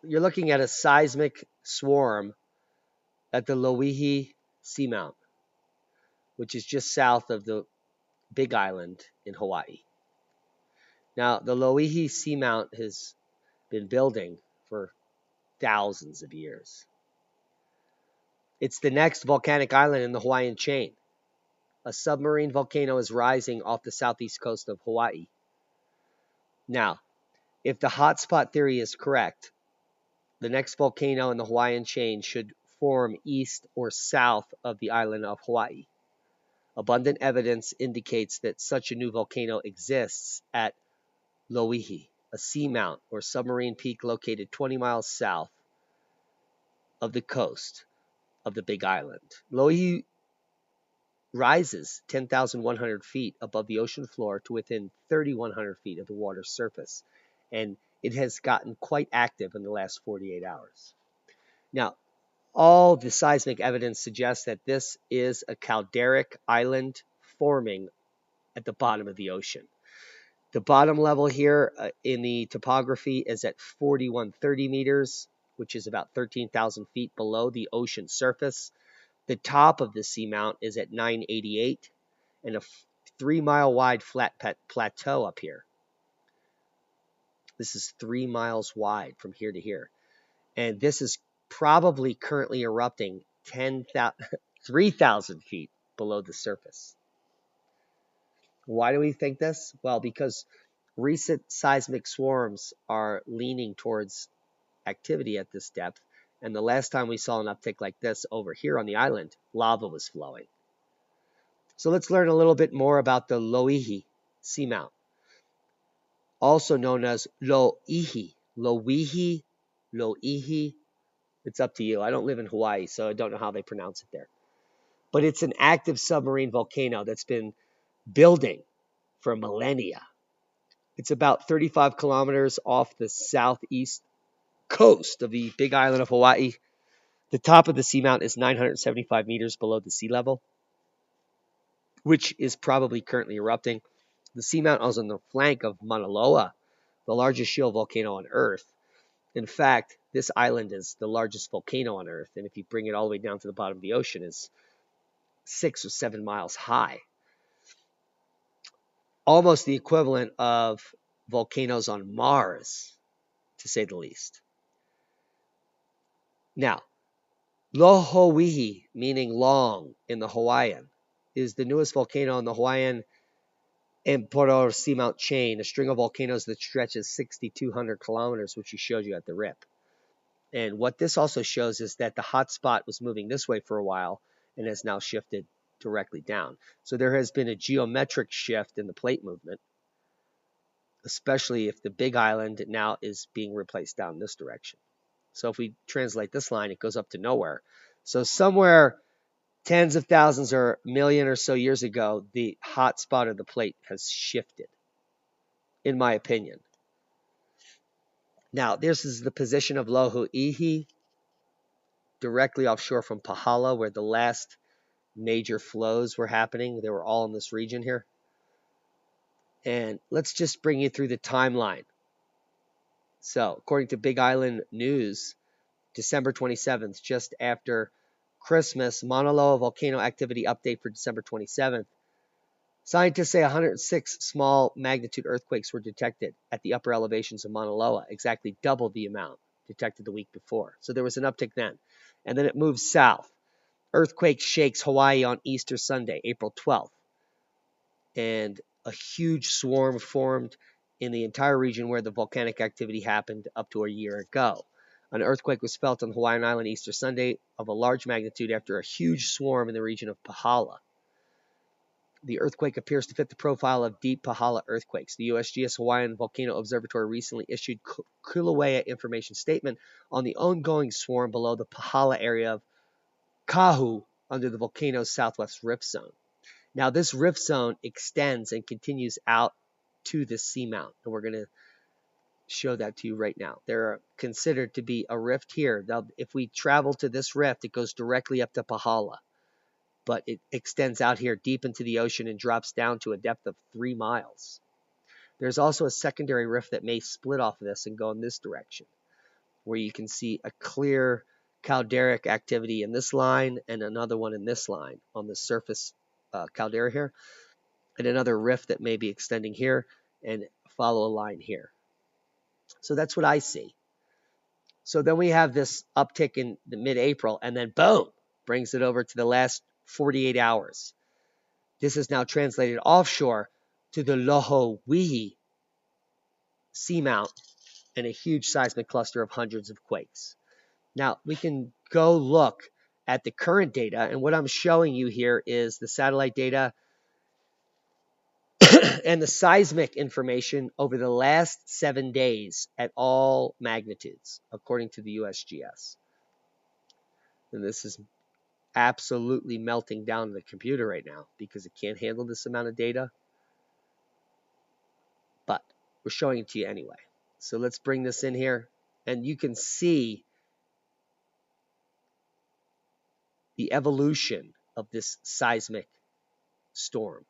you're looking at a seismic swarm at the Loihi Seamount, which is just south of the Big Island in Hawaii. Now, the Loihi Seamount has been building for thousands of years. It's the next volcanic island in the Hawaiian chain. A submarine volcano is rising off the southeast coast of Hawaii. Now, if the hotspot theory is correct, the next volcano in the Hawaiian chain should form east or south of the island of Hawaii. Abundant evidence indicates that such a new volcano exists at Loihi, a seamount or submarine peak located 20 miles south of the coast of the Big Island. Loihi rises 10,100 feet above the ocean floor to within 3,100 feet of the water's surface, and it has gotten quite active in the last 48 hours. Now, all the seismic evidence suggests that this is a calderic island forming at the bottom of the ocean. The bottom level here in the topography is at 4,130 meters, which is about 13,000 feet below the ocean surface. The top of the seamount is at 988 and a 3-mile wide flat plateau up here. This is 3 miles wide from here to here. And this is probably currently erupting 3,000 feet below the surface. Why do we think this? Well, because recent seismic swarms are leaning towards activity at this depth. And the last time we saw an uptick like this over here on the island, lava was flowing. So let's learn a little bit more about the Loihi Seamount, also known as Loihi. Loihi, Loihi. It's up to you. I don't live in Hawaii, so I don't know how they pronounce it there. But it's an active submarine volcano that's been building for millennia. It's about 35 kilometers off the southeast coast of the Big Island of Hawaii. The top of the seamount is 975 meters below the sea level, which is probably currently erupting. The seamount is on the flank of Mauna Loa, the largest shield volcano on Earth. In fact, this island is the largest volcano on Earth, and if you bring it all the way down to the bottom of the ocean, is 6 or 7 miles high. Almost the equivalent of volcanoes on Mars, to say the least. Now, Loihi, meaning long in the Hawaiian, is the newest volcano in the Hawaiian Emperor Seamount chain, a string of volcanoes that stretches 6,200 kilometers, which he showed you at the rip. And what this also shows is that the hot spot was moving this way for a while and has now shifted directly down. So there has been a geometric shift in the plate movement, especially if the Big Island now is being replaced down this direction. So if we translate this line, it goes up to nowhere. So somewhere tens of thousands or a million or so years ago, the hot spot of the plate has shifted, in my opinion. Now, this is the position of Loihi, directly offshore from Pahala, where the last major flows were happening. They were all in this region here. And let's just bring you through the timeline. So, according to Big Island News, December 27th, just after Christmas, Mauna Loa volcano activity update for December 27th. Scientists say 106 small magnitude earthquakes were detected at the upper elevations of Mauna Loa, exactly double the amount detected the week before. So there was an uptick then. And then it moves south. Earthquake shakes Hawaii on Easter Sunday, April 12th. And a huge swarm formed in the entire region where the volcanic activity happened up to a year ago. An earthquake was felt on Hawaiian Island Easter Sunday of a large magnitude after a huge swarm in the region of Pahala. The earthquake appears to fit the profile of deep Pahala earthquakes. The USGS Hawaiian Volcano Observatory recently issued Kilauea information statement on the ongoing swarm below the Pahala area of Kahu under the volcano's southwest rift zone. Now, this rift zone extends and continues out to the seamount, and we're going to show that to you right now. They're considered to be a rift here. Now, if we travel to this rift, it goes directly up to Pahala, but it extends out here deep into the ocean and drops down to a depth of 3 miles. There's also a secondary rift that may split off of this and go in this direction. where you can see a clear calderic activity in this line and another one in this line on the surface caldera here, and another rift that may be extending here and follow a line here. So that's what I see. So then we have this uptick in the mid-April, and then boom, brings it over to the last 48 hours. This is now translated offshore to the Loihi Seamount and a huge seismic cluster of hundreds of quakes. Now, we can go look at the current data, and what I'm showing you here is the satellite data and the seismic information over the last 7 days at all magnitudes, according to the USGS. And this is absolutely melting down the computer right now because it can't handle this amount of data. But we're showing it to you anyway. So let's bring this in here, and you can see the evolution of this seismic storm.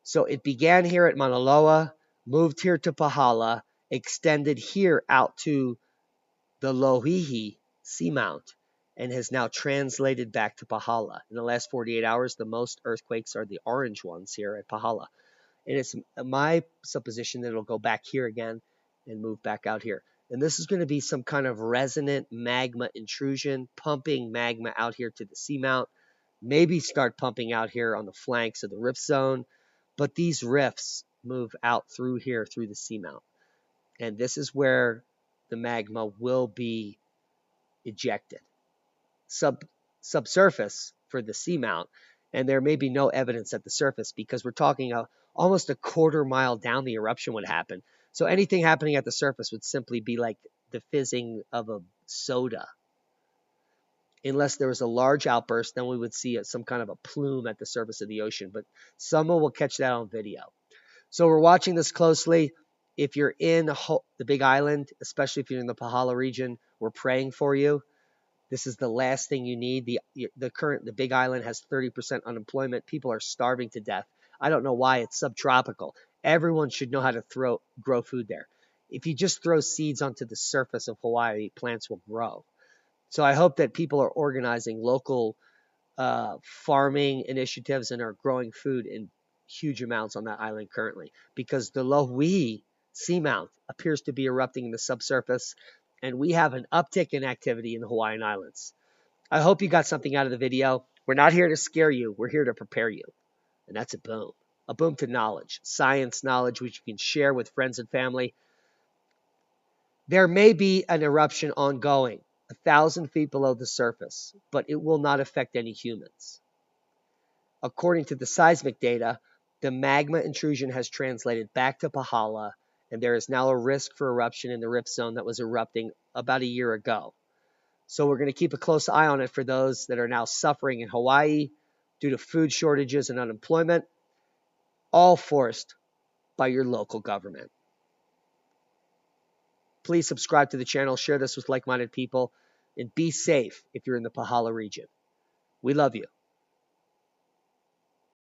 So it began here at Mauna Loa, moved here to Pahala, extended here out to the Loihi Seamount, and has now translated back to Pahala. In the last 48 hours, the most earthquakes are the orange ones here at Pahala. And it's my supposition that it'll go back here again and move back out here. And this is going to be some kind of resonant magma intrusion, pumping magma out here to the seamount, maybe start pumping out here on the flanks of the rift zone. But these rifts move out through here, through the seamount. And this is where the magma will be ejected. Subsurface for the seamount, and there may be no evidence at the surface because we're talking almost a quarter mile down the eruption would happen. So anything happening at the surface would simply be like the fizzing of a soda. Unless there was a large outburst, then we would see some kind of a plume at the surface of the ocean. But someone will catch that on video. So we're watching this closely. If you're in the Big Island, especially if you're in the Pahala region, we're praying for you. This is the last thing you need. The Big Island has 30% unemployment. People are starving to death. I don't know why. It's subtropical. Everyone should know how to grow food there. If you just throw seeds onto the surface of Hawaii, plants will grow. So I hope that people are organizing local farming initiatives and are growing food in huge amounts on that island currently, because the Loihi Seamount appears to be erupting in the subsurface, and we have an uptick in activity in the Hawaiian Islands. I hope you got something out of the video. We're not here to scare you. We're here to prepare you. And that's a boom to knowledge, science knowledge, which you can share with friends and family. There may be an eruption ongoing 1,000 feet below the surface, but it will not affect any humans. According to the seismic data, the magma intrusion has translated back to Pahala, and there is now a risk for eruption in the rift zone that was erupting about a year ago. So we're going to keep a close eye on it for those that are now suffering in Hawaii due to food shortages and unemployment, all forced by your local government. Please subscribe to the channel, share this with like-minded people, and be safe if you're in the Pahala region. We love you.